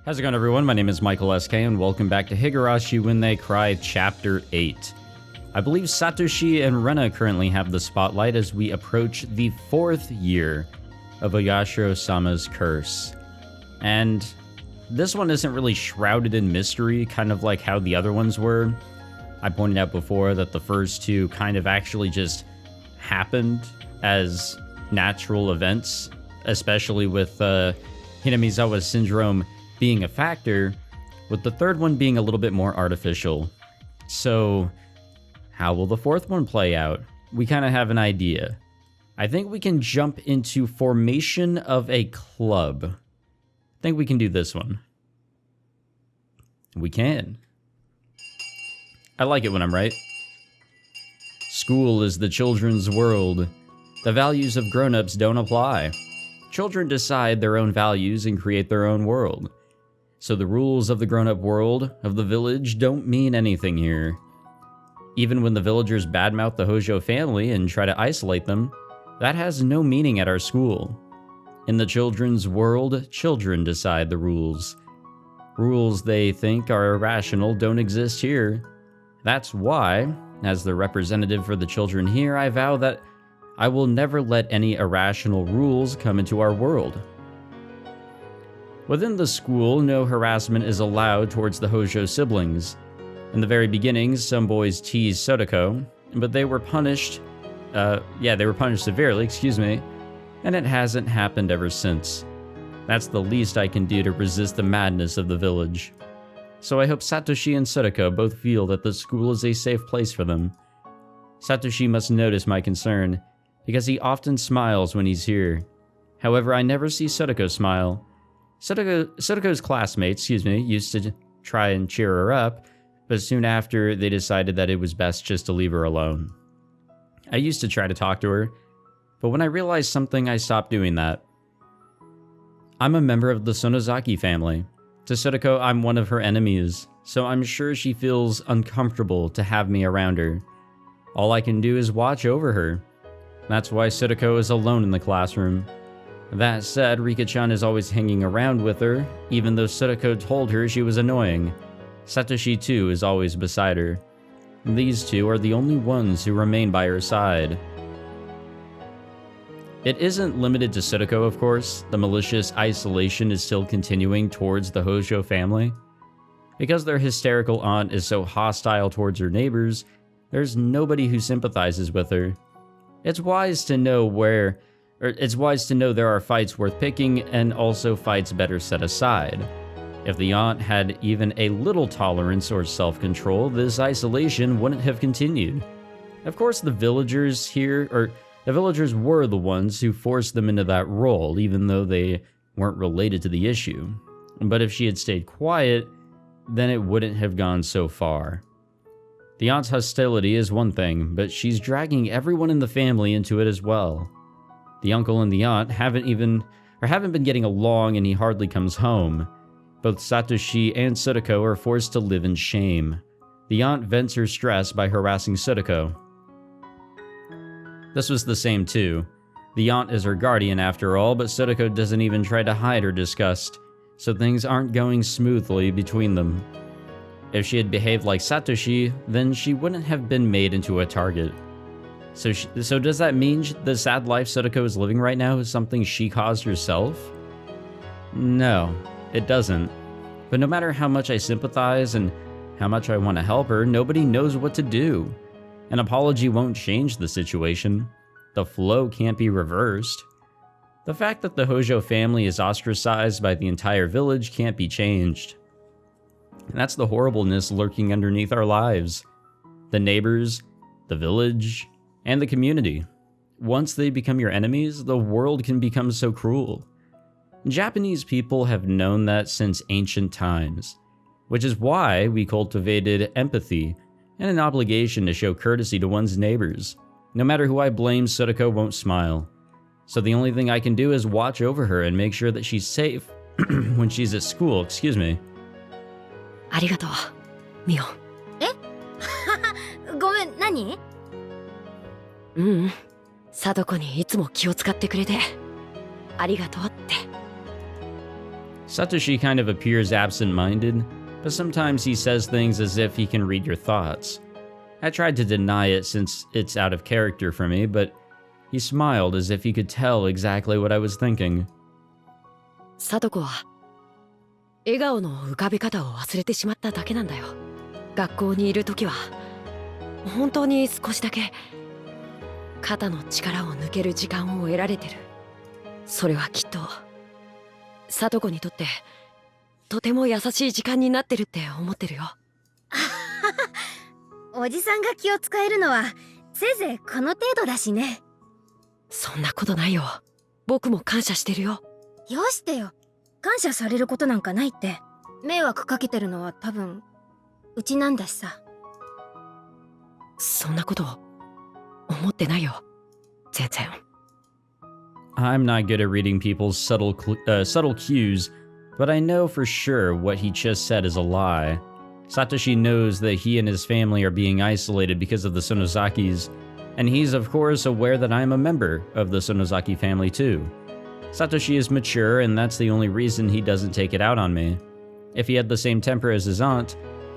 How's it going, everyone? My name is Michael SK, and welcome back to Higurashi When They Cry, Chapter 8. I believe Satoshi and Rena currently have the spotlight as we approach the 4th year of Oyashiro-sama's curse. And this one isn't really shrouded in mystery, kind of like how the other ones were. I pointed out before that the first two kind of actually just happened as natural events, especially with Hinamizawa syndrome being a factor, with the third one being a little bit more artificial. So, how will the fourth one play out? We kind of have an idea. I think we can jump into formation of a club. I think we can do this one. We can. I like it when I'm right. School is the children's world. The values of grown-ups don't apply. Children decide their own values and create their own world. So the rules of the grown-up world of the village don't mean anything here. Even when the villagers badmouth the Hojo family and try to isolate them, that has no meaning at our school. In the children's world, children decide the rules. Rules they think are irrational don't exist here. That's why, as the representative for the children here, I vow that I will never let any irrational rules come into our world. Within the school, no harassment is allowed towards the Hojo siblings. In the very beginnings, some boys teased Sotoko, but they were punished. They were punished severely, and it hasn't happened ever since. That's the least I can do to resist the madness of the village. So I hope Satoshi and Sotoko both feel that the school is a safe place for them. Satoshi must notice my concern, because he often smiles when he's here. However, I never see Sotoko smile. Sotoko's classmates, used to try and cheer her up, but soon after, they decided that it was best just to leave her alone. I used to try to talk to her, but when I realized something, I stopped doing that. I'm a member of the Sonozaki family. To Sotoko, I'm one of her enemies, so I'm sure she feels uncomfortable to have me around her. All I can do is watch over her. That's why Sotoko is alone in the classroom. That said, Rika-chan is always hanging around with her, even though Sotoko told her she was annoying. Satoshi, too, is always beside her. These two are the only ones who remain by her side. It isn't limited to Sotoko, of course. The malicious isolation is still continuing towards the Hojo family. Because their hysterical aunt is so hostile towards her neighbors, there's nobody who sympathizes with her. It's wise to know there are fights worth picking and also fights better set aside. If the aunt had even a little tolerance or self-control, this isolation wouldn't have continued. Of course, the villagers were the ones who forced them into that role, even though they weren't related to the issue. But if she had stayed quiet, then it wouldn't have gone so far. The aunt's hostility is one thing, but she's dragging everyone in the family into it as well. The uncle and the aunt haven't been getting along, and he hardly comes home. Both Satoshi and Sotoko are forced to live in shame. The aunt vents her stress by harassing Sotoko. This was the same too. The aunt is her guardian after all, but Sotoko doesn't even try to hide her disgust, so things aren't going smoothly between them. If she had behaved like Satoshi, then she wouldn't have been made into a target. So does that mean the sad life Sotoko is living right now is something she caused herself? No, it doesn't. But no matter how much I sympathize and how much I want to help her, nobody knows what to do. An apology won't change the situation. The flow can't be reversed. The fact that the Hojo family is ostracized by the entire village can't be changed. And that's the horribleness lurking underneath our lives. The neighbors, the village, and the community. Once they become your enemies, the world can become so cruel. Japanese people have known that since ancient times, which is why we cultivated empathy and an obligation to show courtesy to one's neighbors. No matter who I blame, Sotoko won't smile. So the only thing I can do is watch over her and make sure that she's safe when she's at school, ありがとう、ミオ。えごめん、何？貞子にいつも気を使ってくれてありがとうって。Satoshi kind of appears absent-minded, but sometimes he says things as if he can read your thoughts. I tried to deny it since it's out of character for me, but he smiled as if he could tell exactly what I was thinking. サトコは笑顔の浮かべ方を忘れてしまっただけなんだよ。学校にいる時は本当に少しだけ肩の力を抜ける時間を得られてる。それはきっとサトコにとってとても優しい時間になってるって思ってるよ。おじさんが気を使えるのはせいぜいこの程度だしね。そんなことないよ。僕も感謝してるよ。よしてよ。感謝されることなんかないって。迷惑かけてるのは多分うちなんだしさ。そんなこと思ってないよ。全然。I'm not good at reading people's subtle cues, but I know for sure what he just said is a lie. Satoshi knows that he and his family are being isolated because of the Sonozakis, and he's of course aware that I'm a member of the Sonozaki family too. Satoshi is mature, and that's the only reason he doesn't take it out on me. If he had the same temper as his aunt,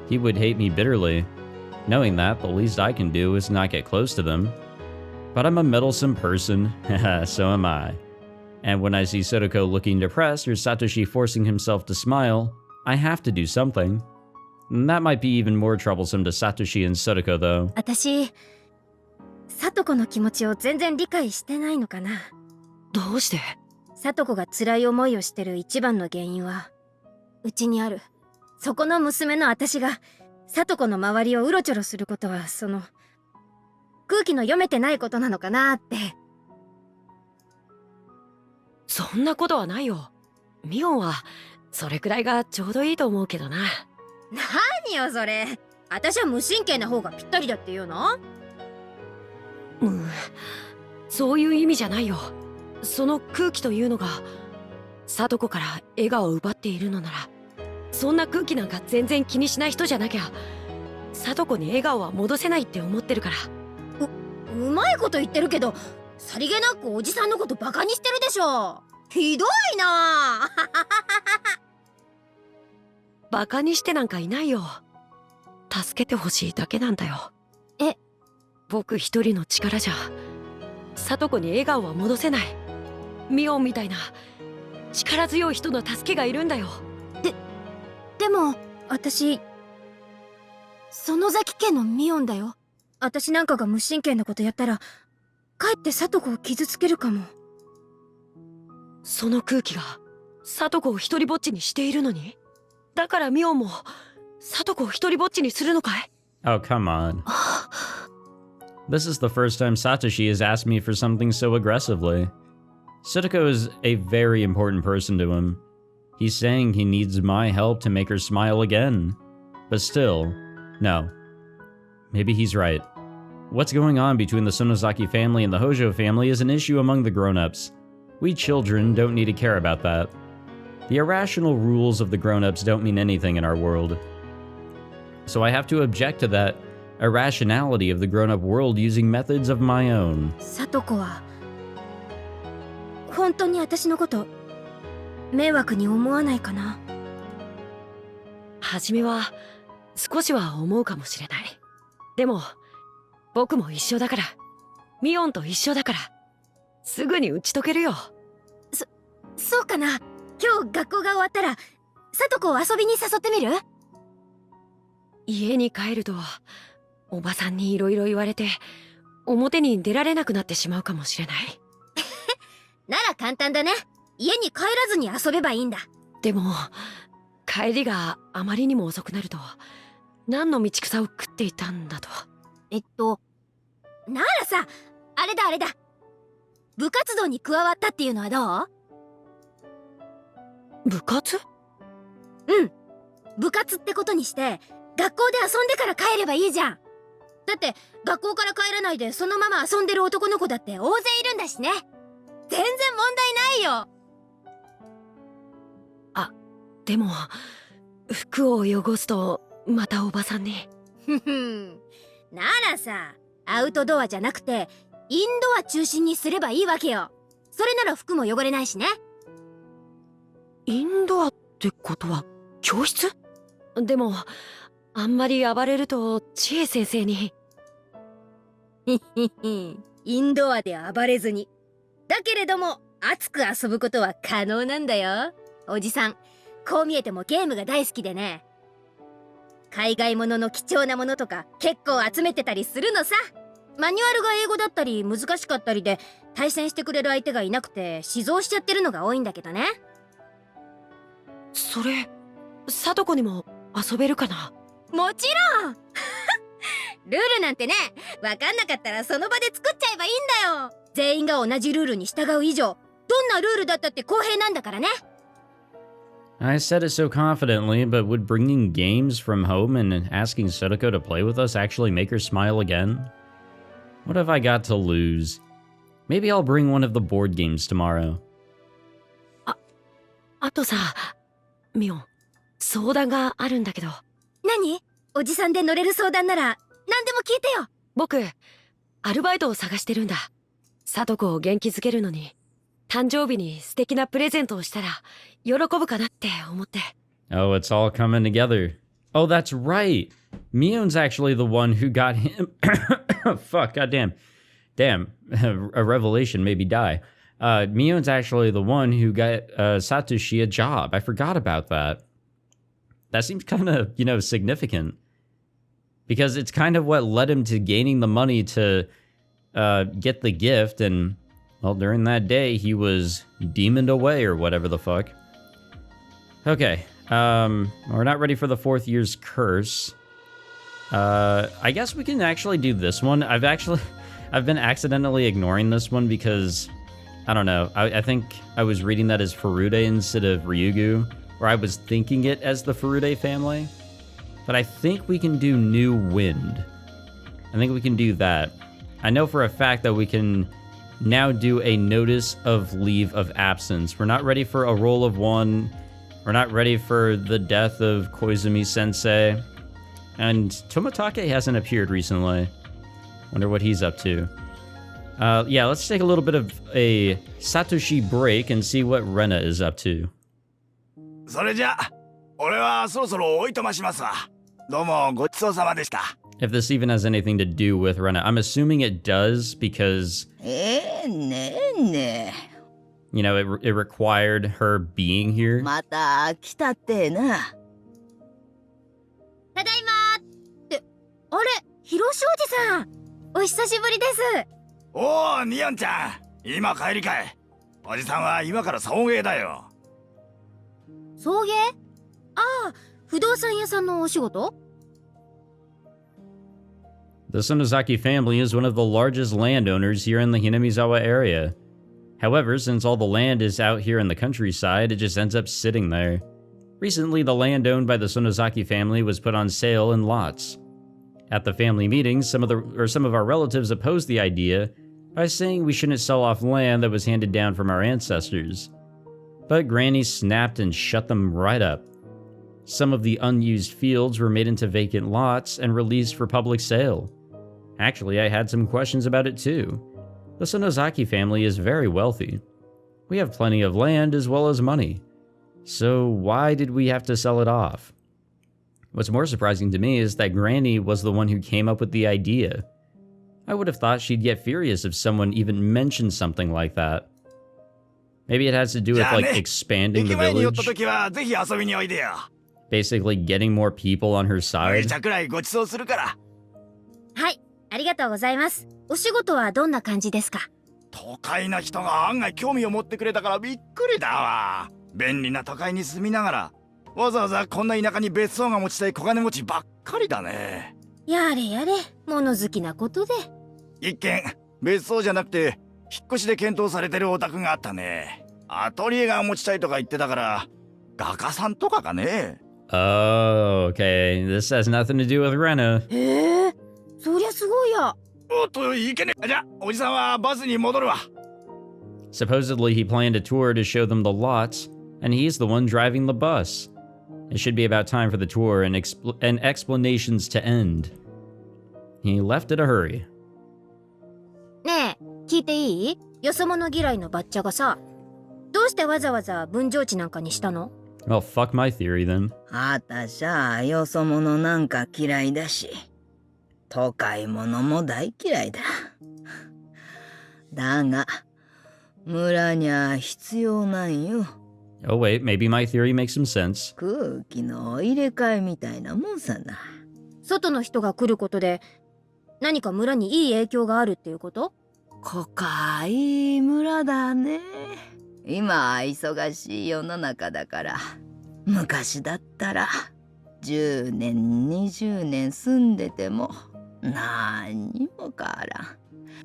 he would hate me bitterly. Knowing that, the least I can do is not get close to them. But I'm a meddlesome person, haha, so am I. And when I see Sotoko looking depressed or Satoshi forcing himself to smile, I have to do something. And that might be even more troublesome to Satoshi and Sotoko though. 私、サトコの気持ちを全然理解してないのかな。どうして？サトコが辛い思いをしてる一番の原因はうちにある。そこの娘の私がサトコの周りをうろちょろすることはその空気の読めてないことなのかなって。そんなことはないよ。ミオンはそれくらいがちょうどいいと思うけどな。何よそれ。私は無神経な方がぴったりだって言うの？そういう意味じゃないよ。その空気というのがサトコから笑顔を奪っているのなら、そんな空気なんか全然気にしない人じゃなきゃサトコに笑顔は戻せないって思ってるから。うまいこと言ってるけど、さりげなくおじさんのことバカにしてるでしょ。ひどいな。バカにしてなんかいないよ。助けてほしいだけなんだよ。僕一人の力じゃサトコに笑顔は戻せない。ミオンみたいな力強い人の助けがいるんだよ。でも私園崎家のミオンだよ。私なんかが無神経なことやったらかえってサトコを傷つけるかも。その空気がサトコを一人ぼっちにしているのに、だからミオンもサトコを一人ぼっちにするのかい？ Oh, come on. This is the first time Satoshi has asked me for something so aggressively. Sotoko is a very important person to him. He's saying he needs my help to make her smile again. But still, no. Maybe he's right. What's going on between the Sonozaki family and the Hojo family is an issue among the grown-ups. We children don't need to care about that. The irrational rules of the grown-ups don't mean anything in our world. So I have to object to that irrationality of the grown-up world using methods of my own. サトコは本当に私のこと迷惑に思わないかな。初めは少しは思うかもしれない。でも僕も一緒だから、ミオンと一緒だからすぐに打ち解けるよ。そうかな。今日学校が終わったらサトコを遊びに誘ってみる？家に帰るとおばさんにいろいろ言われて表に出られなくなってしまうかもしれない。なら簡単だね。家に帰らずに遊べばいいんだ。でも帰りがあまりにも遅くなると何の道草を食っていたんだと。ならさ、あれだ。部活動に加わったっていうのはどう？部活？部活ってことにして学校で遊んでから帰ればいいじゃん。だって学校から帰らないでそのまま遊んでる男の子だって大勢いるんだしね。全然問題ないよ。でも服を汚すとまたおばさんに。ならさ、アウトドアじゃなくてインドア中心にすればいいわけよ。それなら服も汚れないしね。インドアってことは教室？でもあんまり暴れると千恵先生に。インドアで暴れずに。だけれども熱く遊ぶことは可能なんだよ。おじさん、こう見えてもゲームが大好きでね。海外ものの貴重なものとか結構集めてたりするのさ。マニュアルが英語だったり難しかったりで対戦してくれる相手がいなくて死蔵しちゃってるのが多いんだけどね。それ聡子にも遊べるかな？もちろんルールなんてね、わかんなかったらその場で作っちゃえばいいんだよ。全員が同じルールに従う以上、どんなルールだったって公平なんだからね。I said it so confidently, but would bringing games from home and asking Sotoko to play with us actually make her smile again? What have I got to lose? Maybe I'll bring one of the board games tomorrow. あとさ、ミオン、相談があるんだけど。何？おじさんで乗れる相談なら何でも聞いてよ。僕、アルバイトを探してるんだ。聡子を元気づけるのに、誕生日に素敵なプレゼントをしたら喜ぶかなって思って。Oh, it's all coming together. Oh, that's right. Mion's actually the one who got him. Fuck, goddamn. Damn, a revelation made me die. Mion's actually the one who got Satoshi a job. I forgot about that. That seems kind of, significant. Because it's kind of what led him to gaining the money to get the gift. And, well, during that day, he was demoned away or whatever the fuck. Okay. We're not ready for the fourth year's curse. I guess we can actually do this one. I've been accidentally ignoring this one because, I don't know. I think I was reading that as Furude instead of Ryugu, or I was thinking it as the Furude family. But I think we can do New Wind. I think we can do that. I know for a fact that we can now do a Notice of Leave of Absence. We're not ready for a Roll of One. We're not ready for the death of Koizumi-sensei. And Toмотake hasn't appeared recently. Wonder what he's up to. Yeah, let's take a little bit of a Satoshi break and see what Rena is up to. それじゃ、俺はそろそろおいとましますわ。どうもごちそうさまでした。If this even has anything to do with Rena, I'm assuming it does because... You know, it required her being here. また来たってな。ただいまって、あれ、ヒロシおじさん。お久しぶりです。おお、ミヨンちゃん。今帰りかい。おじさんは今から送迎だよ。送迎？ああ、不動産屋さんのお仕事？ The Sonozaki family is one of the largest landowners here in the Hinamizawa area. However, since all the land is out here in the countryside, it just ends up sitting there. Recently, the land owned by the Sonozaki family was put on sale in lots. At the family meetings, some of our relatives opposed the idea by saying we shouldn't sell off land that was handed down from our ancestors. But Granny snapped and shut them right up. Some of the unused fields were made into vacant lots and released for public sale. Actually, I had some questions about it too. The Sonozaki family is very wealthy. We have plenty of land as well as money. So why did we have to sell it off? What's more surprising to me is that Granny was the one who came up with the idea. I would have thought she'd get furious if someone even mentioned something like that. Maybe it has to do with like expanding the village. Basically getting more people on her side. はい、ありがとうございます。お仕事はどんな感じですか？都会な人が案外興味を持ってくれたからびっくりだわ。便利な都会に住みながら、わざわざこんな田舎に別荘が持ちたい小金持ちばっかりだね。やれやれ、物好きなことで。一見、別荘じゃなくて、引っ越しで検討されてるお宅があったね。アトリエが持ちたいとか言ってたから、画家さんとかかね。Oh, okay. This has nothing to do with Rena. へえ、そりゃすごいや。おっと、いけねえ。じゃ、おじさんはバスに戻るわ。Supposedly, he planned a tour to show them the lots, and he's the one driving the bus. It should be about time for the tour and explanations to end. He left in a hurry. ねえ、聞いていい？よそ者嫌いのバッチャがさ、どうしてわざわざ分譲地なんかにしたの？ Well, fuck my theory then. あたしゃよそ者なんか嫌いだし、都会者も大嫌いだ。だが、村にゃ必要なんよ。Oh wait, maybe my theory makes some sense. 空気の入れ替えみたいなもんさな。外の人が来ることで何か村にいい影響があるっていうこと？こかい村だね。今は忙しい世の中だから。昔だったら10年20年住んでても何にも変わら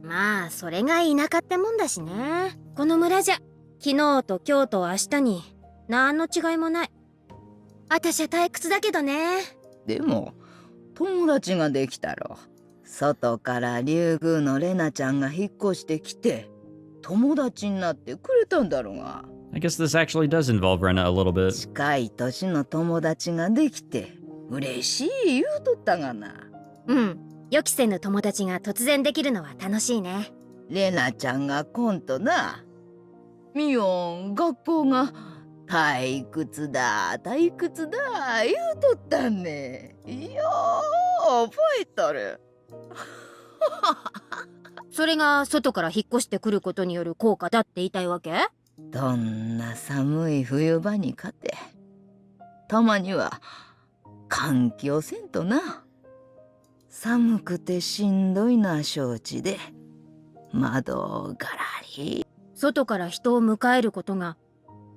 ん。まあそれが田舎ってもんだしね。この村じゃ昨日と今日と明日に何の違いもない。あたしゃ退屈だけどね。でも友達ができたろ。外から竜宮のレナちゃんが引っ越してきて友達になってくれたんだろうが。I guess this actually does involve Rena a little bit. 近い年の友達ができて嬉しい言うとったがな。うん、予期せぬ友達が突然できるのは楽しいね。レナちゃんがコントな。ミヨン学校が退屈だ言うとったんね。いや覚えとる。それが外から引っ越してくることによる効果だって言いたいわけ？どんな寒い冬場にかてたまには換気をせんとな。寒くてしんどいのは承知で窓をガラリ。外から人を迎えることが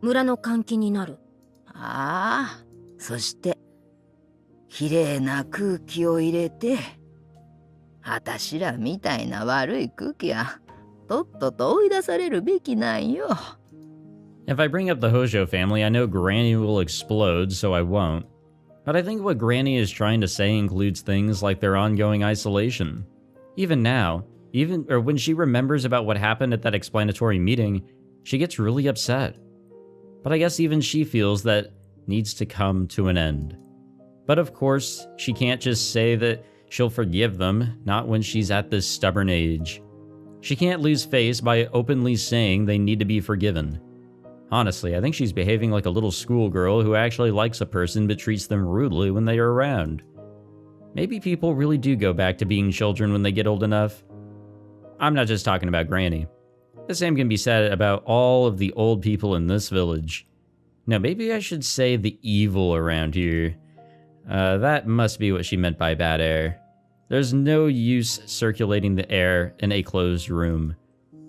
村の換気になる。ああ、そしてきれいな空気を入れて、あたしらみたいな悪い空気はとっとと追い出されるべきなんよ。If I bring up the Hojo family, I know Granny will explode, so I won't. But I think what Granny is trying to say includes things like their ongoing isolation. Even now, when she remembers about what happened at that explanatory meeting, she gets really upset. But I guess even she feels that needs to come to an end. But of course, she can't just say that she'll forgive them, not when she's at this stubborn age. She can't lose face by openly saying they need to be forgiven. Honestly, I think she's behaving like a little schoolgirl who actually likes a person but treats them rudely when they are around. Maybe people really do go back to being children when they get old enough. I'm not just talking about Granny. The same can be said about all of the old people in this village. No, maybe I should say the evil around here. That must be what she meant by bad air. There's no use circulating the air in a closed room.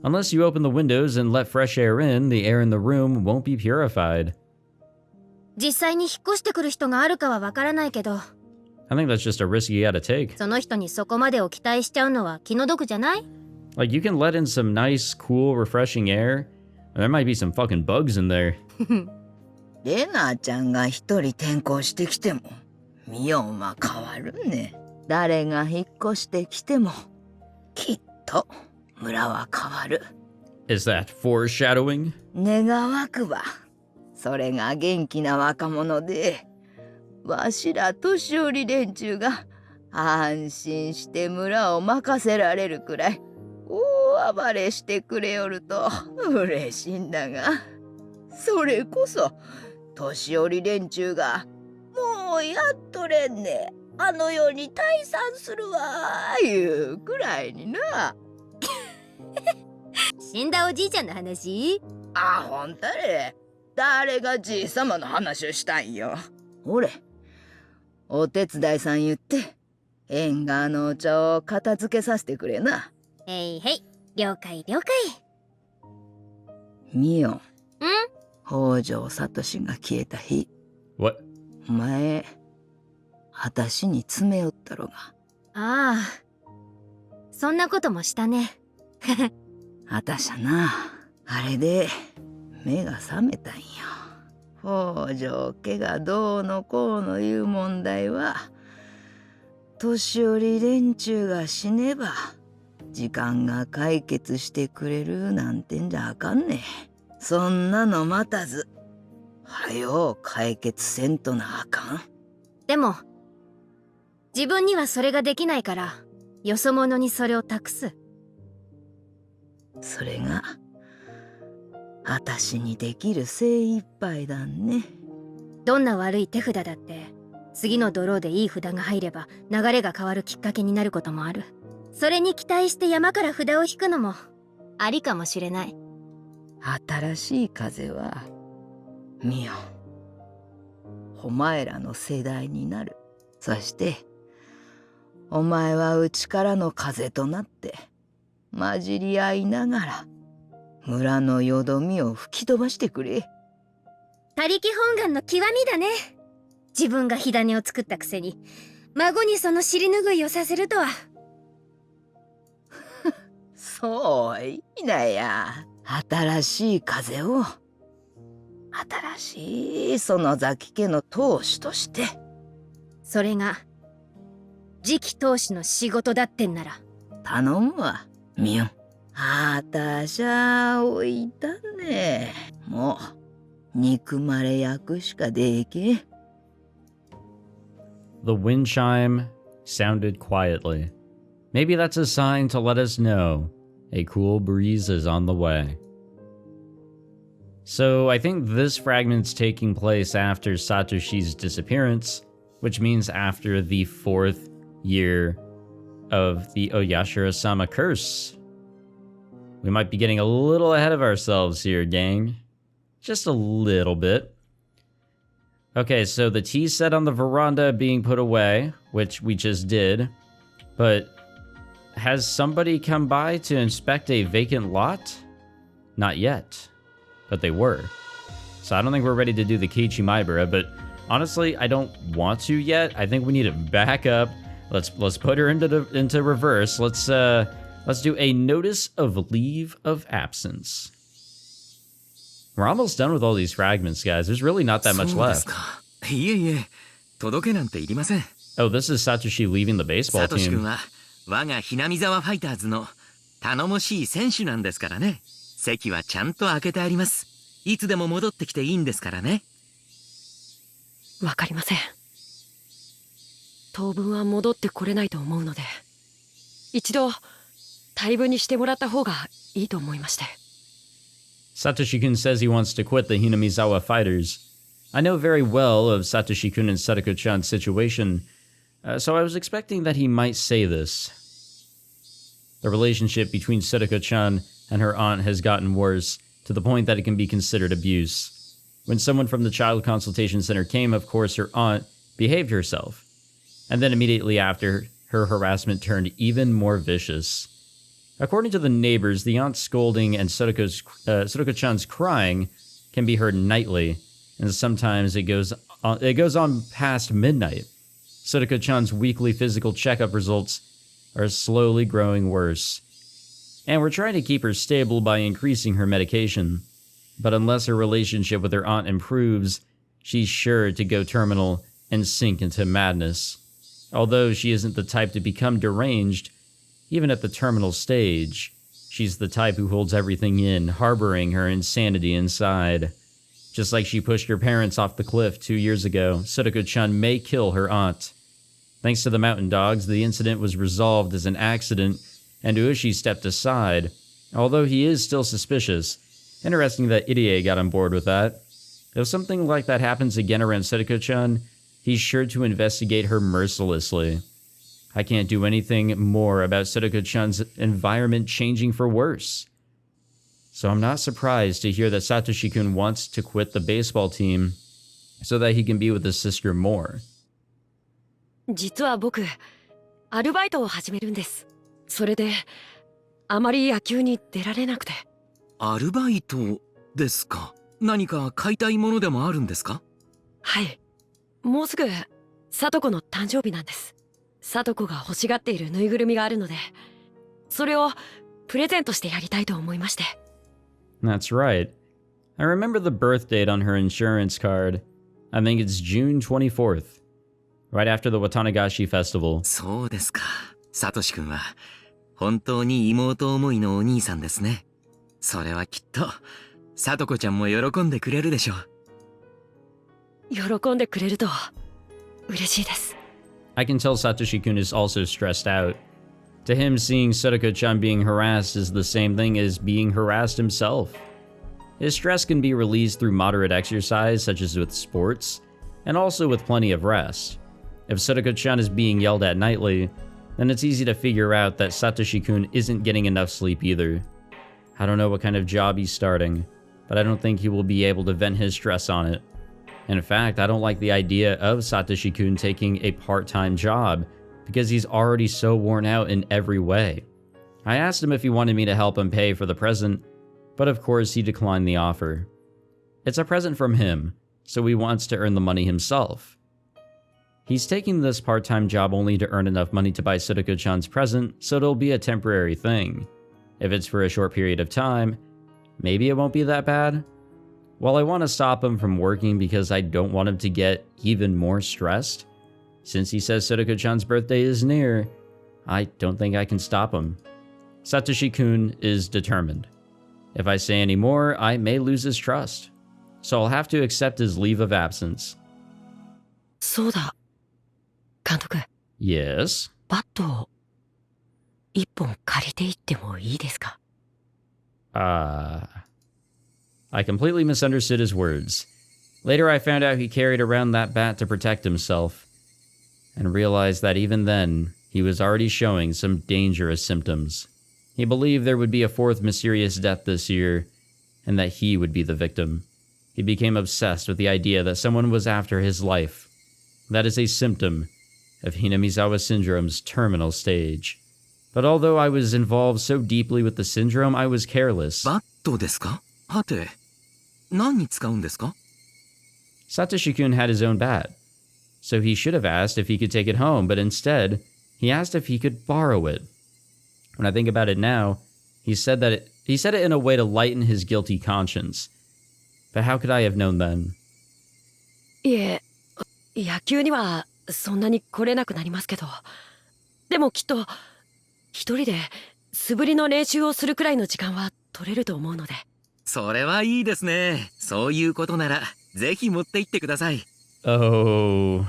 Unless you open the windows and let fresh air in, the air in the room won't be purified. 実際に引っ越してくる人があるかはわからないけど、 I think that's just a risk you gotta take. その人にそこまでを期待しちゃうのは気の毒じゃない？ Like, you can let in some nice, cool, refreshing air. There might be some fucking bugs in there. レナちゃんが一人転校してきてもミヨンは変わるね。誰が引っ越してきてもきっと村は変わる。 Is that foreshadowing? 願わくばそれが元気な若者で、わしら年寄り連中が安心して村を任せられるくらい大暴れしてくれよると嬉しいんだが、それこそ年寄り連中がもうやっとれんね、あの世に退散するわいうくらいにな。死んだおじいちゃんの話？あ、ほんたれ。誰がじいさまの話をしたんよ。ほれ、お手伝いさん言って縁側のお茶を片付けさせてくれな。へいへい、了解了解。ミヨン、北条聡が消えた日、 What? お前あたしに詰め寄ったろが。ああ、そんなこともしたね。あたしゃな、あれで目が覚めたんよ。北条家がどうのこうのいう問題は年寄り連中が死ねば時間が解決してくれるなんてんじゃあかんね。そんなの待たずはよ解決せんとなあかん。でも自分にはそれができないからよそ者にそれを託す。それがあたしにできる精一杯だね。どんな悪い手札だって次のドローでいい札が入れば流れが変わるきっかけになることもある。それに期待して山から札を引くのもありかもしれない。新しい風はミオ、お前らの世代になる。そしてお前は内からの風となって混じり合いながら村のよどみを吹き飛ばしてくれ。他力本願の極みだね。自分が火種を作ったくせに孫にその尻拭いをさせるとは。そういいなや。新しい風を新しい園崎家の当主として。それが次期当主の仕事だってんなら頼むわミオン。あたしゃ置いたね。もう憎まれ役しかできん。The wind chime sounded quietly. Maybe that's a sign to let us know a cool breeze is on the way. So I think this fragment's taking place after Satoshi's disappearance, which means after the 4th year of the Oyashiro-sama curse. We might be getting a little ahead of ourselves here, gang. Just a little bit. Okay, so the tea set on the veranda being put away, which we just did. But has somebody come by to inspect a vacant lot? Not yet. But they were. So I don't think we're ready to do the Keiichi Maibara, but honestly, I don't want to yet. I think we need to back up. Let's put her into reverse. Let's do a notice of leave of absence. We're almost done with all these fragments, guys. There's really not that much left. Oh, this is Satoshi leaving the baseball team. 我がHinamizawaファイターズの頼もしい選手なんですからね。席はちゃんと開けてあります。いつでも戻ってきていいんですからね。わかりません。当分は戻ってこれないと思うので、一度退部にしてもらった方がいいと思いまして。Satoshi-kun says he wants to quit the Hinamizawa fighters. I know very well of Satoshi-kun and Sadako-chan's situation, so I was expecting that he might say this. The relationship between Sadako-chan and her aunt has gotten worse, to the point that it can be considered abuse. When someone from the Child Consultation Center came, of course, her aunt behaved herself. And then immediately after, her harassment turned even more vicious. According to the neighbors, the aunt's scolding and Sadako-chan's crying can be heard nightly, and sometimes it goes on past midnight. Sadako-chan's weekly physical checkup results are slowly growing worse. And we're trying to keep her stable by increasing her medication. But unless her relationship with her aunt improves, she's sure to go terminal and sink into madness. Although she isn't the type to become deranged, even at the terminal stage, she's the type who holds everything in, harboring her insanity inside. Just like she pushed her parents off the cliff 2 years ago, Sadako-chan may kill her aunt. Thanks to the mountain dogs, the incident was resolved as an accident, and Ueshi stepped aside, although he is still suspicious. Interesting that Irie got on board with that. If something like that happens again around Sadako-chan, he's sure to investigate her mercilessly. I can't do anything more about Sadako-chan's environment changing for worse. So I'm not surprised to hear that Satoshi-kun wants to quit the baseball team so that he can be with his sister more. 実は僕、アルバイトを始めるんです。それで、あまり野球に出られなくて。アルバイトですか。何か買いたいものでもあるんですか。はい。もうすぐ、聡子の誕生日なんです。聡子が欲しがっているぬいぐるみがあるので、それをプレゼントしてやりたいと思いまして。That's right. I remember the birth date on her insurance card. I think it's June 24th, right after the Watanagashi festival. そうですか。サトシ君は本当に妹思いのお兄さんですね。それはきっとサトコちゃんも喜んでくれるでしょう。喜んでくれると嬉しいです。I can tell Satoshi-kun is also stressed out. To him, seeing Sadako-chan being harassed is the same thing as being harassed himself. His stress can be released through moderate exercise, such as with sports, and also with plenty of rest. If Sotoko-chan is being yelled at nightly, then it's easy to figure out that Satoshi-kun isn't getting enough sleep either. I don't know what kind of job he's starting, but I don't think he will be able to vent his stress on it. In fact, I don't like the idea of Satoshi-kun taking a part-time job, because he's already so worn out in every way. I asked him if he wanted me to help him pay for the present, but of course he declined the offer. It's a present from him, so he wants to earn the money himself. He's taking this part-time job only to earn enough money to buy Sotoko-chan's present, so it'll be a temporary thing. If it's for a short period of time, maybe it won't be that bad. While I want to stop him from working because I don't want him to get even more stressed, since he says Sotoko-chan's birthday is near, I don't think I can stop him. Satoshi-kun is determined. If I say any more, I may lose his trust. So I'll have to accept his leave of absence. そうだ。監督、 Yes? バットを一本借りていってもいいですか？ I completely misunderstood his words. Later I found out he carried around that bat to protect himself, and realized that even then, he was already showing some dangerous symptoms. He believed there would be a fourth mysterious death this year, and that he would be the victim. He became obsessed with the idea that someone was after his life. That is a symptom of Hinamizawa syndrome's terminal stage. But although I was involved so deeply with the syndrome, I was careless. バットですか？はて、何に使うんですか？ Satoshi-kun had his own bat, so he should have asked if he could take it home, but instead, he asked if he could borrow it. When I think about it now, he said it in a way to lighten his guilty conscience. But how could I have known then? いえ、野球にはそんなに来れなくなりますけど、でもきっと一人で素振りの練習をするくらいの時間は取れると思うので。それはいいですね。そういうことなら、ぜひ持って行ってください。Oh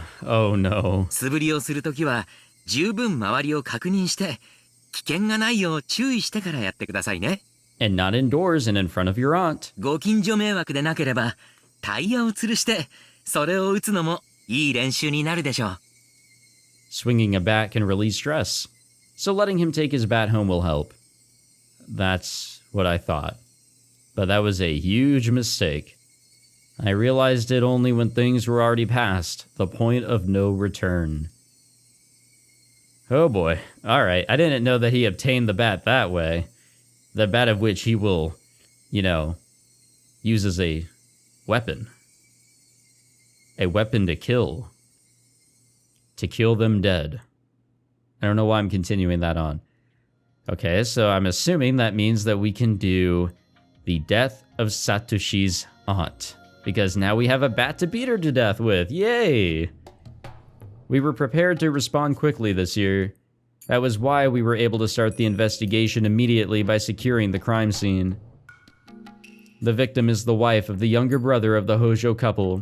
no. 素振りをするときは、十分周りを確認して、危険がないよう注意してからやってくださいね。And not indoors and in front of your aunt. ご近所迷惑でなければ、タイヤを吊るして、それを打つのもいい練習になるでしょう。Swinging a bat can release stress, so letting him take his bat home will help. That's what I thought. But that was a huge mistake. I realized it only when things were already past the point of no return. Oh boy. Alright, I didn't know that he obtained the bat that way. The bat of which he will, use as a weapon. A weapon to kill. To kill them dead. I don't know why I'm continuing that on. Okay, so I'm assuming that means that we can do the death of Satoshi's aunt. Because now we have a bat to beat her to death with. Yay! We were prepared to respond quickly this year. That was why we were able to start the investigation immediately by securing the crime scene. The victim is the wife of the younger brother of the Hojo couple,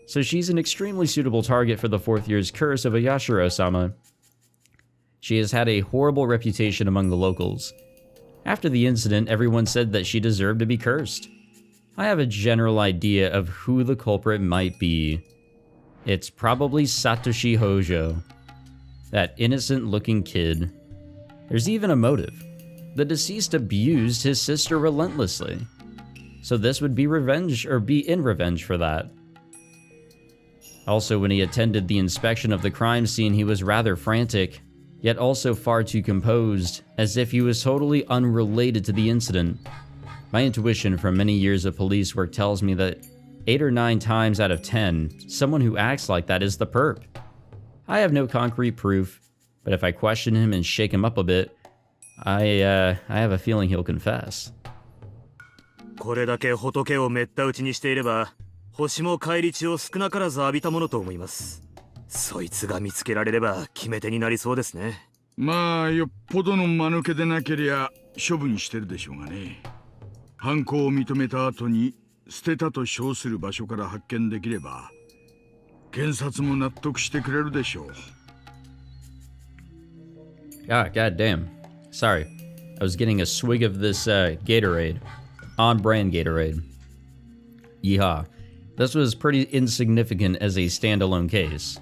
so she's an extremely suitable target for the fourth year's curse of a Yashiro-sama. She has had a horrible reputation among the locals. After the incident, everyone said that she deserved to be cursed. I have a general idea of who the culprit might be. It's probably Satoshi Hojo. That innocent-looking kid. There's even a motive. The deceased abused his sister relentlessly. So this would be revenge, or be in revenge for that. Also, when he attended the inspection of the crime scene, he was rather frantic, yet also far too composed, as if he was totally unrelated to the incident. My intuition from many years of police work tells me that 8 or 9 times out of 10, someone who acts like that is the perp. I have no concrete proof, but if I question him and shake him up a bit, I have a feeling he'll confess. これだけ仏をめった打ちにしていれば、星も返り血を少なからず浴びたものと思います。そいつが見つけられれば決め手になりそうですね。まあよっぽどの間抜けでなけりゃ処分してるでしょうがね。犯行を認めた後に捨てたと称する場所から発見できれば、検察も納得してくれるでしょう。Ah, goddamn. Sorry. I was getting a swig of this Gatorade. On-brand Gatorade. Yeehaw. This was pretty insignificant as a standalone case.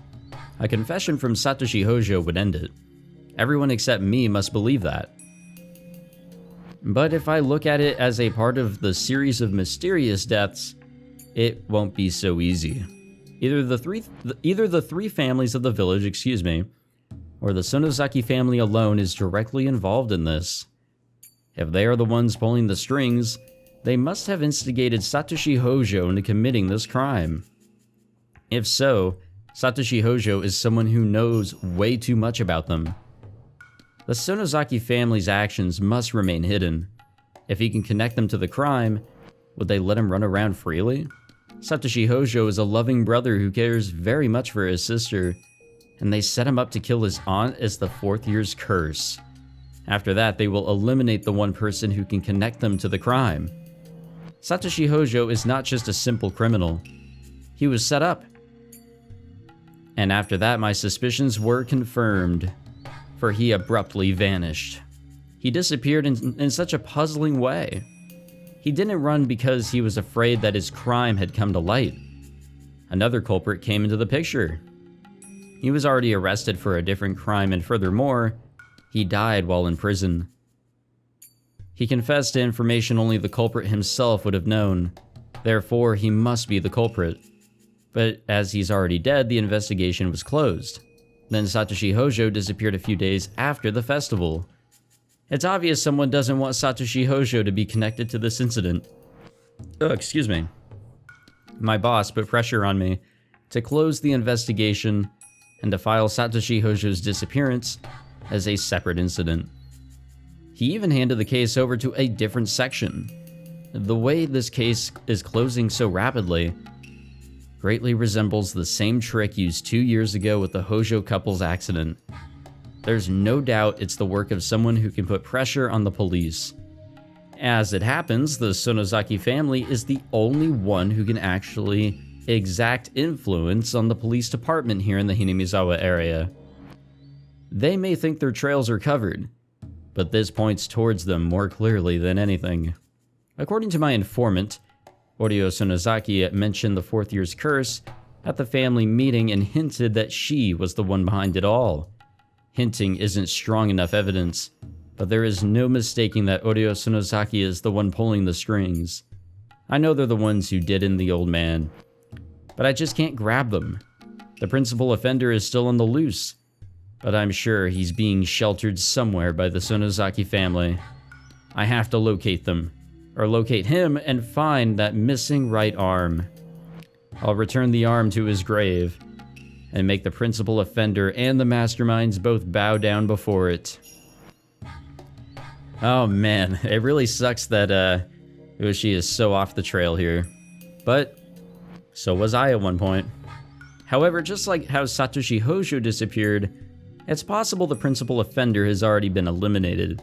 A confession from Satoshi Hojo would end it. Everyone except me must believe that. But if I look at it as a part of the series of mysterious deaths, it won't be so easy. Either the three families of the village, or the Sonozaki family alone is directly involved in this. If they are the ones pulling the strings, they must have instigated Satoshi Hojo into committing this crime. If so, Satoshi Hojo is someone who knows way too much about them. The Sonozaki family's actions must remain hidden. If he can connect them to the crime, would they let him run around freely? Satoshi Hojo is a loving brother who cares very much for his sister, and they set him up to kill his aunt as the fourth year's curse. After that, they will eliminate the one person who can connect them to the crime. Satoshi Hojo is not just a simple criminal. He was set up. And after that, my suspicions were confirmed, for he abruptly vanished. He disappeared in such a puzzling way. He didn't run because he was afraid that his crime had come to light. Another culprit came into the picture. He was already arrested for a different crime, and furthermore, he died while in prison. He confessed to information only the culprit himself would have known. Therefore, he must be the culprit. But as he's already dead, the investigation was closed. Then Satoshi Hojo disappeared a few days after the festival. It's obvious someone doesn't want Satoshi Hojo to be connected to this incident. Oh, excuse me. My boss put pressure on me to close the investigation and to file Satoshi Hojo's disappearance as a separate incident. He even handed the case over to a different section. The way this case is closing so rapidly greatly resembles the same trick used 2 years ago with the Hojo couple's accident. There's no doubt it's the work of someone who can put pressure on the police. As it happens, the Sonozaki family is the only one who can actually exact influence on the police department here in the Hinamizawa area. They may think their trails are covered, but this points towards them more clearly than anything. According to my informant, Oryo Sonozaki mentioned the fourth year's curse at the family meeting and hinted that she was the one behind it all. Hinting isn't strong enough evidence, but there is no mistaking that Oryo Sonozaki is the one pulling the strings. I know they're the ones who did in the old man, but I just can't grab them. The principal offender is still on the loose, but I'm sure he's being sheltered somewhere by the Sonozaki family. I have to locate them, or locate him and find that missing right arm. I'll return the arm to his grave, and make the principal offender and the masterminds both bow down before it. Oh man, it really sucks that Ueshi is so off the trail here. But so was I at one point. However, just like how Satoshi Hojo disappeared, it's possible the principal offender has already been eliminated.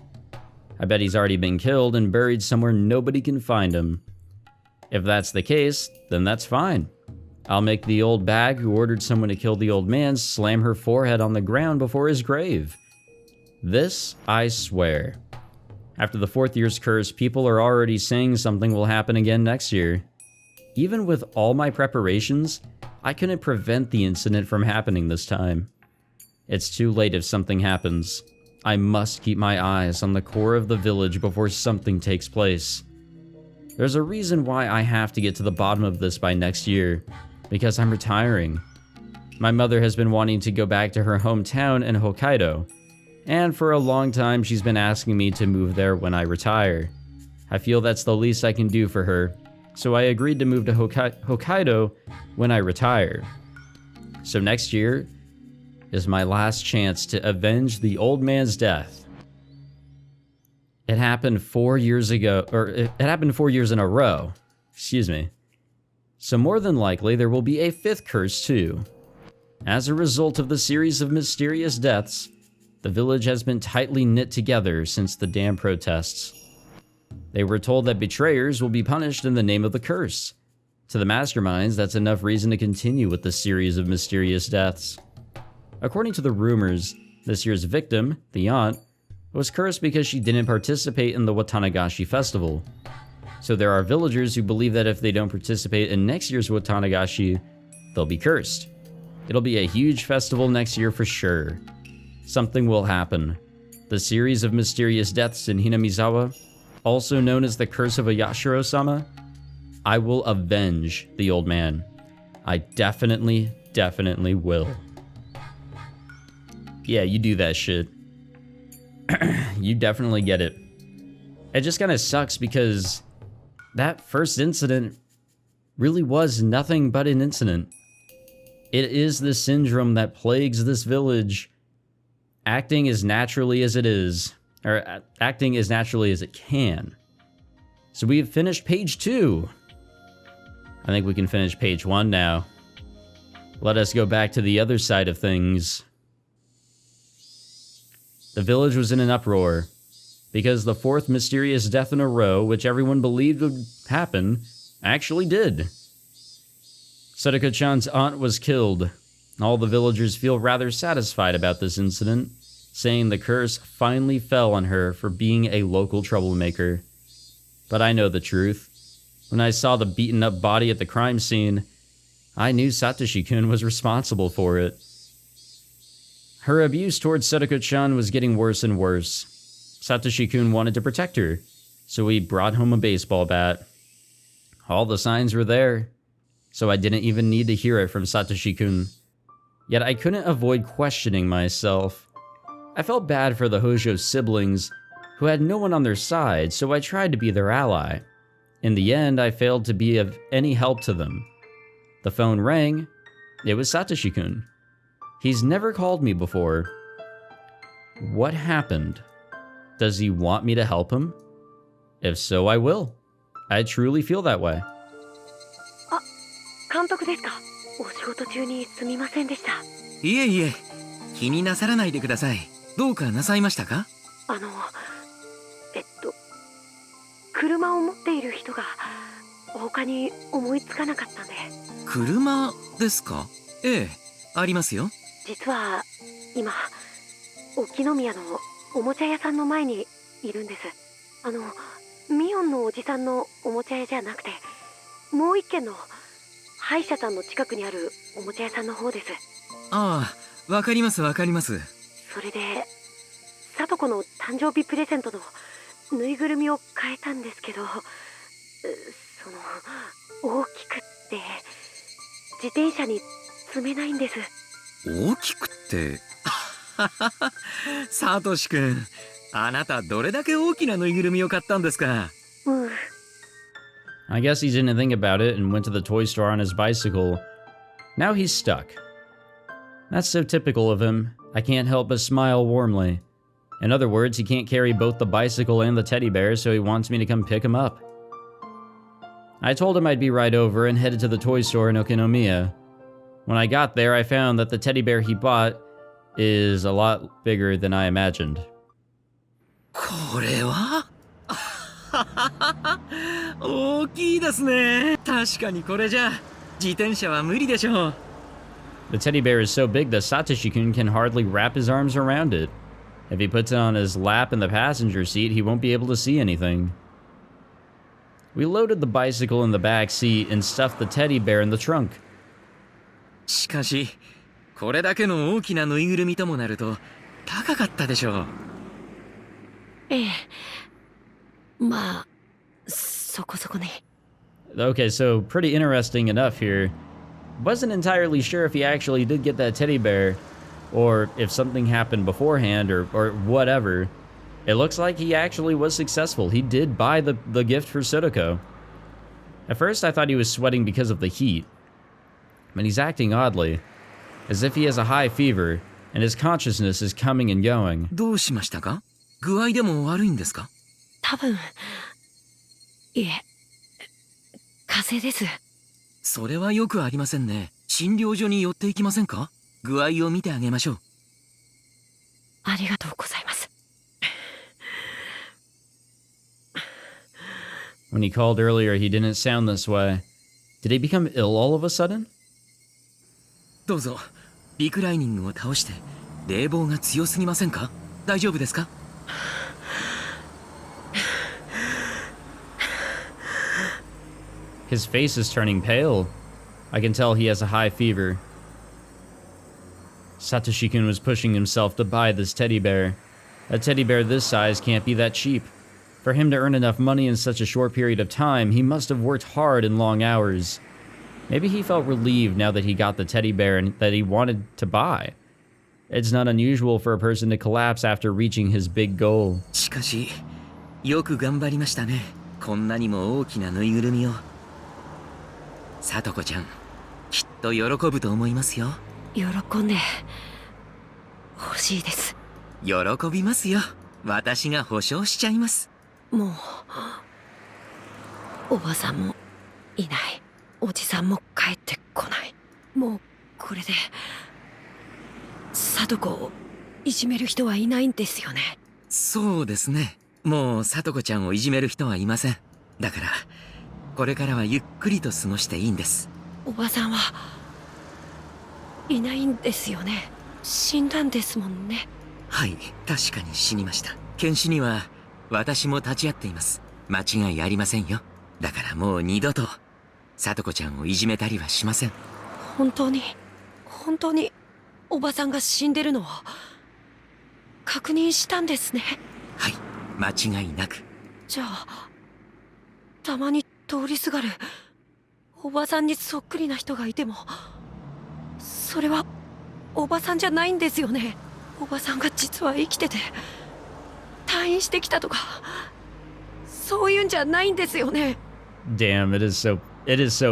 I bet he's already been killed and buried somewhere nobody can find him. If that's the case, then that's fine. I'll make the old bag who ordered someone to kill the old man slam her forehead on the ground before his grave. This, I swear. After the fourth year's curse, people are already saying something will happen again next year. Even with all my preparations, I couldn't prevent the incident from happening this time. It's too late if something happens. I must keep my eyes on the core of the village before something takes place. There's a reason why I have to get to the bottom of this by next year, because I'm retiring. My mother has been wanting to go back to her hometown in Hokkaido, and for a long time she's been asking me to move there when I retire. I feel that's the least I can do for her, so I agreed to move to Hokkaido when I retire. So next year is my last chance to avenge the old man's death. It happened 4 years ago, or it happened 4 years in a row. Excuse me. So more than likely, there will be a fifth curse too. As a result of the series of mysterious deaths, the village has been tightly knit together since the dam protests. They were told that betrayers will be punished in the name of the curse. To the masterminds, that's enough reason to continue with the series of mysterious deaths. According to the rumors, this year's victim, the aunt, was cursed because she didn't participate in the Watanagashi festival. So there are villagers who believe that if they don't participate in next year's Watanagashi, they'll be cursed. It'll be a huge festival next year for sure. Something will happen. The series of mysterious deaths in Hinamizawa, also known as the Curse of Ayashiro-sama, I will avenge the old man. I definitely will. Yeah, you do that shit. You definitely get it. It just kind of sucks because that first incident really was nothing but an incident. It is the syndrome that plagues this village, acting as naturally as it is, or acting as naturally as it can. So we have finished page 2. I think we can finish page 1 now. Let us go back to the other side of things. The village was in an uproar, because the 4th mysterious death in a row, which everyone believed would happen, actually did. Sadako-chan's aunt was killed. All the villagers feel rather satisfied about this incident, saying the curse finally fell on her for being a local troublemaker. But I know the truth. When I saw the beaten up body at the crime scene, I knew Satoshi-kun was responsible for it. Her abuse towards Sadako-chan was getting worse and worse. Satoshi-kun wanted to protect her, so he brought home a baseball bat. All the signs were there, so I didn't even need to hear it from Satoshi-kun. Yet I couldn't avoid questioning myself. I felt bad for the Hojo siblings, who had no one on their side, so I tried to be their ally. In the end, I failed to be of any help to them. The phone rang. It was Satoshi-kun. He's never called me before. What happened? Does he want me to help him? If so, I will. I truly feel that way. 監督ですか？お仕事中にすみませんでした。いえいえ、気になさらないでください。どうかなさいましたか？車を持っている人が他に思いつかなかったんで。車ですか？ええ、ありますよ。実は今沖宮のおもちゃ屋さんの前にいるんです。ミオンのおじさんのおもちゃ屋じゃなくて、もう一軒の歯医者さんの近くにあるおもちゃ屋さんの方です。ああ、わかりますわかります。それでサトコの誕生日プレゼントのぬいぐるみを変えたんですけど、大きくって自転車に積めないんです。大きくってサトシ君、あなたどれだけ大きなぬいぐるみを買ったんですか？I guess he didn't think about it and went to the toy store on his bicycle. Now he's stuck. That's so typical of him. I can't help but smile warmly. In other words, he can't carry both the bicycle and the teddy bear, so he wants me to come pick him up. I told him I'd be right over and headed to the toy store in Okinomiya. When I got there, I found that the teddy bear he bought is a lot bigger than I imagined. これは大きいですね。確かにこれじゃ自転車は無理でしょう。The teddy bear is so big that Satoshi-kun can hardly wrap his arms around it. If he puts it on his lap in the passenger seat, he won't be able to see anything. We loaded the bicycle in the back seat and stuffed the teddy bear in the trunk. しかし、これだけの大きなぬいぐるみともなると高かったでしょう。ええ、まあ、そこそこね。Okay, so pretty interesting enough here. Wasn't entirely sure if he actually did get that teddy bear, or if something happened beforehand, or whatever. It looks like he actually was successful. He did buy the gift for Sotoko. At first, I thought he was sweating because of the heat. But he's acting oddly, as if he has a high fever, and his consciousness is coming and going. どうしましたか？具合でも悪いんですか？多分、いえ、風邪です。それはよくありませんね。診療所に寄っていきませんか？具合を見てあげましょう。ありがとうございます。When he called earlier, he didn't sound this way. Did he become ill all of a sudden? どうぞ、リクライニングを倒して、冷房が強すぎませんか？大丈夫ですか？ His face is turning pale. I can tell he has a high fever. Satoshi-kun was pushing himself to buy this teddy bear. A teddy bear this size can't be that cheap. For him to earn enough money in such a short period of time, he must have worked hard and long hours. Maybe he felt relieved now that he got the teddy bear and that he wanted to buy. It's not unusual for a person to collapse after reaching his big goal. しかし、よく頑張りましたね。こんなにも大きなぬいぐるみを。さとこちゃん、きっと喜ぶと思いますよ。喜んで欲しいです。喜びますよ。私が保証しちゃいます。もうおばさんもいない。おじさんも帰ってこない。もうこれでさとこをいじめる人はいないんですよね。そうですね。もうさとこちゃんをいじめる人はいません。だからこれからはゆっくりと過ごしていいんです。おばさんはいないんですよね。死んだんですもんね。はい、確かに死にました。検視には私も立ち会っています。間違いありませんよ。だからもう二度とさとこちゃんをいじめたりはしません。本当におばさんが死んでるのを確認したんですね。はい、間違いなく。じゃあたまに通りすがるおばさんにそっくりな人がいても、それはおばさんじゃないんですよね。おばさんが実は生きてて退院してきたとか、そういうんじゃないんですよね。 Damn, it is so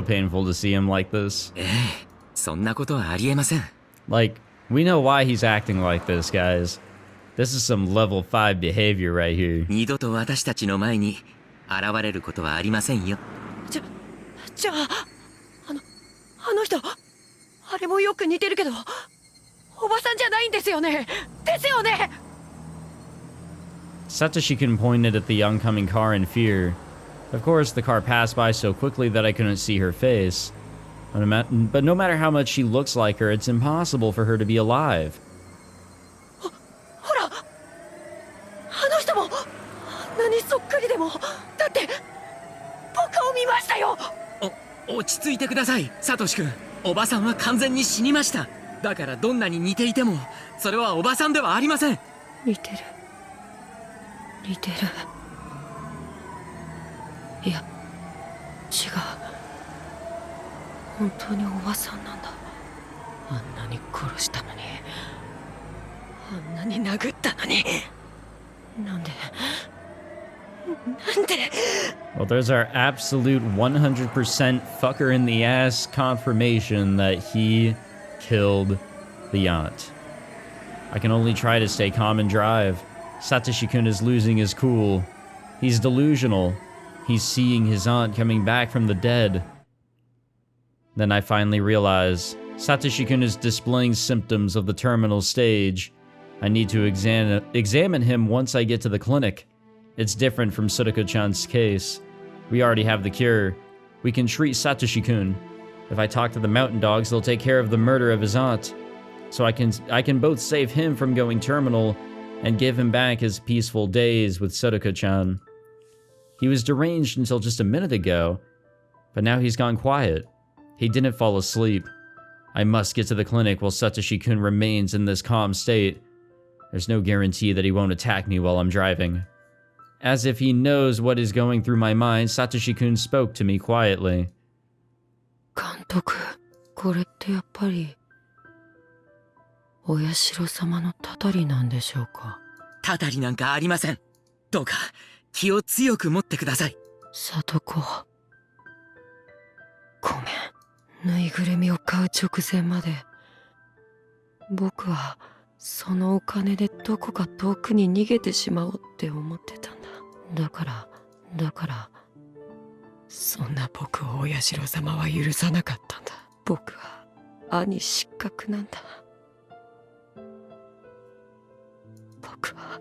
painful to see him like this. ええ、そんなことはありえません。Like, we know why he's acting like this, guys. This is some level 5 behavior right here. 二度と私たちの前に現れることはありませんよ。じゃああの人、あれもよく似てるけどおばさんじゃないんですよね。ですよね。Satoshi-kun pointed at the oncoming car in fear. Of course, the car passed by so quickly that I couldn't see her face. But no matter how much she looks like her, it's impossible for her to be alive. ほら、あの人もあんなにそっくりでも、だって僕を見ましたよ。落ち着いてください、サトシ君。おばさんは完全に死にました。だからどんなに似ていてもそれはおばさんではありません。似てるいや違う、本当におばさんなんだ。あんなに殺したのに、あんなに殴ったのに、なんで Well, there's our absolute 100% fucker in the ass confirmation that he killed the aunt. I can only try to stay calm and drive. Satoshi-kun is losing his cool. He's delusional. He's seeing his aunt coming back from the dead. Then I finally realize Satoshi-kun is displaying symptoms of the terminal stage. I need to examine him once I get to the clinic. It's different from Sudoko-chan's case. We already have the cure. We can treat Satoshi-kun. If I talk to the mountain dogs, they'll take care of the murder of his aunt. So I can both save him from going terminal and give him back his peaceful days with Sodoko-chan. He was deranged until just a minute ago, but now he's gone quiet. He didn't fall asleep. I must get to the clinic while Satoshi-kun remains in this calm state. There's no guarantee that he won't attack me while I'm driving. As if he knows what is going through my mind, Satoshi-kun spoke to me quietly. 監督、これってやっぱりお社様のたたりなんでしょうか。たたりなんかありません。どうか気を強く持ってください。里子、ごめん。ぬいぐるみを買う直前まで僕はそのお金でどこか遠くに逃げてしまおうって思ってたんだ。だからそんな僕をお社様は許さなかったんだ。僕は兄失格なんだ。僕は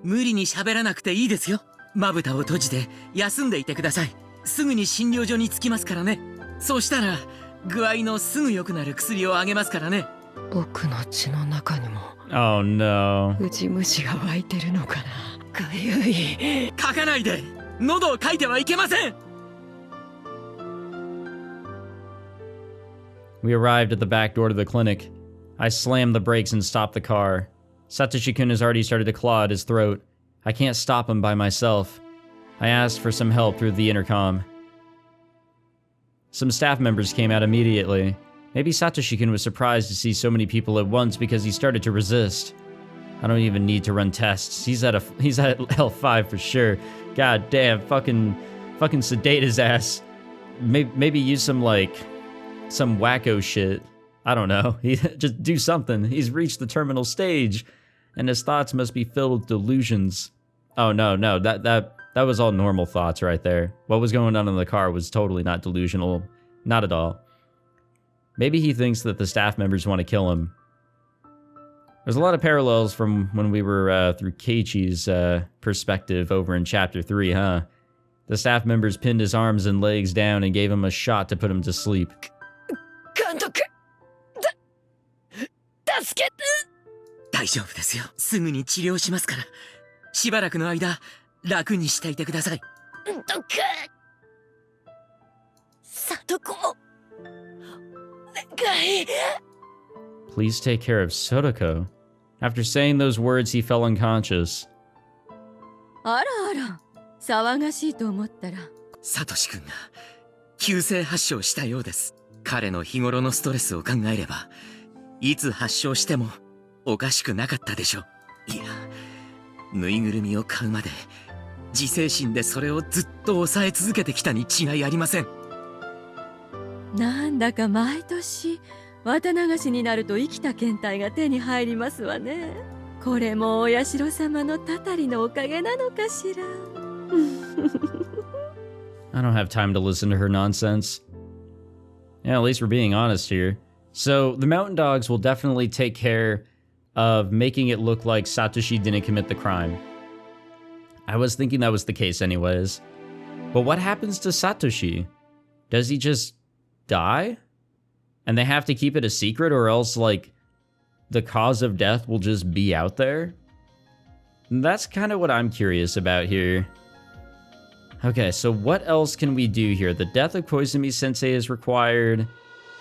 無理に喋らなくていいですよ。まぶたを閉じて休んでいてください。すぐに診療所に着きますからね。そうしたら具合のすぐ良くなる薬をあげますからね。僕の血の中にも Oh no. ウジ虫が湧いてるのかな。かゆい。書かないで。喉をかいてはいけません。 We arrived at the back door to the clinic. I slammed the brakes and stopped the car. Satoshi-kun has already started to claw at his throat. I can't stop him by myself. I asked for some help through the intercom. Some staff members came out immediately. Maybe Satoshi-kun was surprised to see so many people at once because he started to resist. I don't even need to run tests. He's at L5 for sure. God damn, fucking sedate his ass. Maybe use some wacko shit. I don't know. Just do something. He's reached the terminal stage, and his thoughts must be filled with delusions. Oh no, that was all normal thoughts right there. What was going on in the car was totally not delusional. Not at all. Maybe he thinks that the staff members want to kill him. There's a lot of parallels from when we were through Keiichi's perspective over in Chapter 3, huh? The staff members pinned his arms and legs down and gave him a shot to put him to sleep. 助けて。大丈夫ですよ。すぐに治療しますから。しばらくの間、楽にしていてください。どく。里子。願い。 Please take care of Sotoko. After saying those words, he fell unconscious. あらあら、騒がしいと思ったら。サトシ君が急性発症したようです。彼の日頃のストレスを考えれば、いつ発症してもおかしくなかったでしょう。いや、ぬいぐるみを買うまで自制心でそれをずっと抑え続けてきたに違いありません。なんだか毎年綿流しになると生きた検体が手に入りますわね。これもお社様のたたりのおかげなのかしら。I don't have time to listen to her nonsense. Yeah, at least we're being honest here. So, the Mountain Dogs will definitely take care of making it look like Satoshi didn't commit the crime. I was thinking that was the case anyways. But what happens to Satoshi? Does he just die? And they have to keep it a secret, or else, the cause of death will just be out there? That's kind of what I'm curious about here. Okay, so what else can we do here? The death of Koizumi-sensei is required.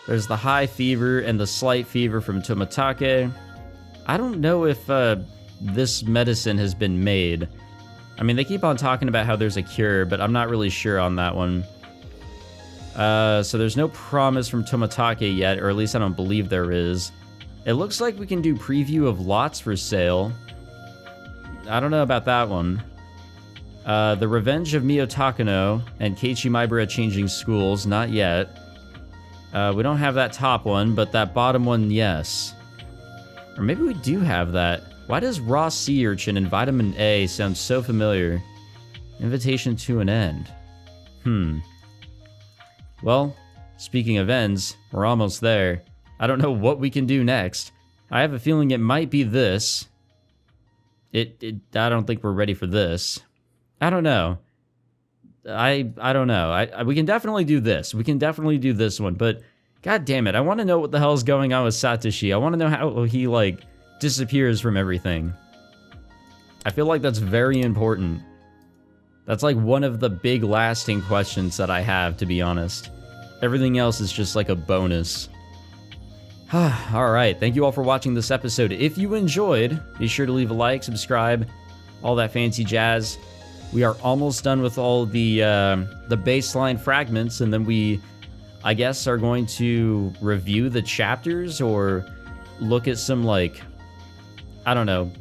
There's the high fever and the slight fever from Tomatake. I don't know if this medicine has been made. I mean, they keep on talking about how there's a cure, but I'm not really sure on that one. So there's no promise from Tomatake yet, or at least I don't believe there is. It looks like we can do preview of lots for sale. I don't know about that one. The Revenge of Mio Takano and Keiichi Maibara changing schools, not yet. We don't have that top one, but that bottom one, yes. Or maybe we do have that. Why does raw sea urchin and vitamin A sound so familiar? Invitation to an end. Well, speaking of ends, we're almost there. I don't know what we can do next. I have a feeling it might be this. I don't think we're ready for this. I don't know. I don't know. We can definitely do this. We can definitely do this one, but god damn it, I want to know what the hell's going on with Satoshi. I want to know how he, disappears from everything. I feel like that's very important. That's, one of the big lasting questions that I have, to be honest. Everything else is just, a bonus. Alright, thank you all for watching this episode. If you enjoyed, be sure to leave a like, subscribe, all that fancy jazz. We are almost done with all the baseline fragments, and then we, I guess, are going to review the chapters or look at some, I don't know,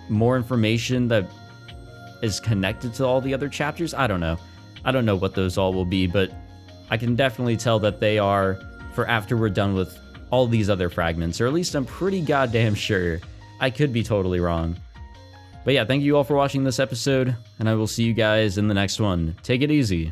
more information that is connected to all the other chapters. I don't know. I don't know what those all will be, but I can definitely tell that they are for after we're done with all these other fragments, or at least I'm pretty goddamn sure. I could be totally wrong. But yeah, thank you all for watching this episode, and I will see you guys in the next one. Take it easy.